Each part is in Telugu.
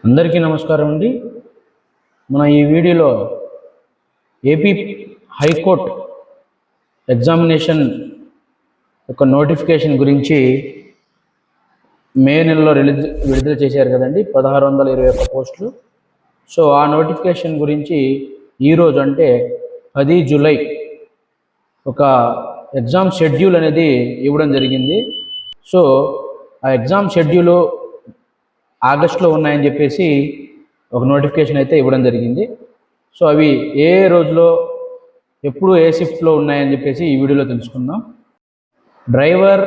అందరికీ నమస్కారం అండి. మన ఈ వీడియోలో ఏపీ హైకోర్టు ఎగ్జామినేషన్ యొక్క నోటిఫికేషన్ గురించి మే నెలలో విడుదల చేశారు కదండి, 1621 పోస్టులు. సో ఆ నోటిఫికేషన్ గురించి ఈరోజు అంటే 10 జూలై ఒక ఎగ్జామ్ షెడ్యూల్ అనేది ఇవ్వడం జరిగింది. సో ఆ ఎగ్జామ్ షెడ్యూల్ ఆగస్టులో ఉన్నాయని చెప్పేసి ఒక నోటిఫికేషన్ అయితే ఇవ్వడం జరిగింది. సో అవి ఏ రోజులో ఎప్పుడు ఏ షిఫ్ట్లో ఉన్నాయని చెప్పేసి ఈ వీడియోలో తెలుసుకుందాం. Driver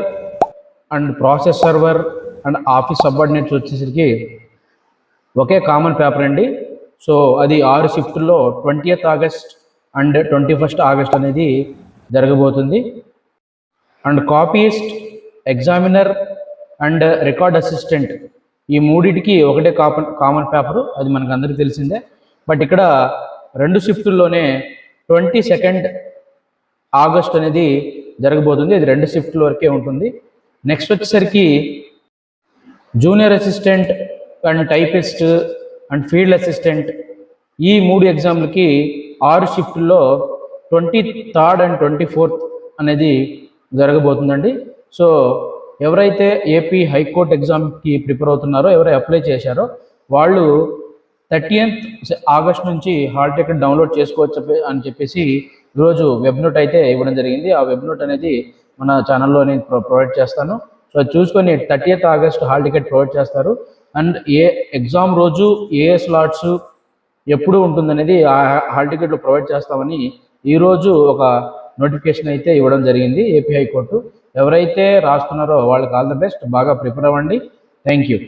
and process server and office subordinates వచ్చేసరికి ఒకే కామన్ పేపర్ అండి. సో అది 6 షిఫ్ట్లో 20th August and 21st August అనేది జరగబోతుంది. And copyist, examiner and record assistant ఈ మూడింటికి ఒకటే కామన్ పేపరు, అది మనకు అందరికీ తెలిసిందే. బట్ ఇక్కడ 2 షిఫ్టుల్లోనే 22nd ఆగస్ట్ అనేది జరగబోతుంది. అది 2 షిఫ్ట్ల వరకే ఉంటుంది. నెక్స్ట్ వచ్చేసరికి junior assistant and typist and field assistant ఈ 3 ఎగ్జామ్లకి 6 షిఫ్ట్లో 23rd అండ్ 24th అనేది జరగబోతుందండి. సో ఎవరైతే ఏపీ హైకోర్టు ఎగ్జామ్కి ప్రిపేర్ అవుతున్నారో, ఎవరైతే అప్లై చేశారో వాళ్ళు 30th ఆగస్ట్ నుంచి హాల్ టికెట్ డౌన్లోడ్ చేసుకోవచ్చు అని చెప్పేసి ఈరోజు వెబ్ నోట్ అయితే ఇవ్వడం జరిగింది. ఆ వెబ్ నోట్ అనేది మన ఛానల్లో నేను ప్రొవైడ్ చేస్తాను. సో చూసుకొని 30th August hall ticket provide చేస్తారు. అండ్ ఏ ఎగ్జామ్ రోజు ఏ స్లాట్స్ ఎప్పుడు ఉంటుందనేది ఆ హాల్ టికెట్లు ప్రొవైడ్ చేస్తామని ఈరోజు ఒక నోటిఫికేషన్ అయితే ఇవ్వడం జరిగింది ఏపీ హైకోర్టు. ఎవరైతే రాస్తున్నారో వాళ్ళకి ఆల్ ద బెస్ట్, బాగా ప్రిపేర్ అవ్వండి. Thank you.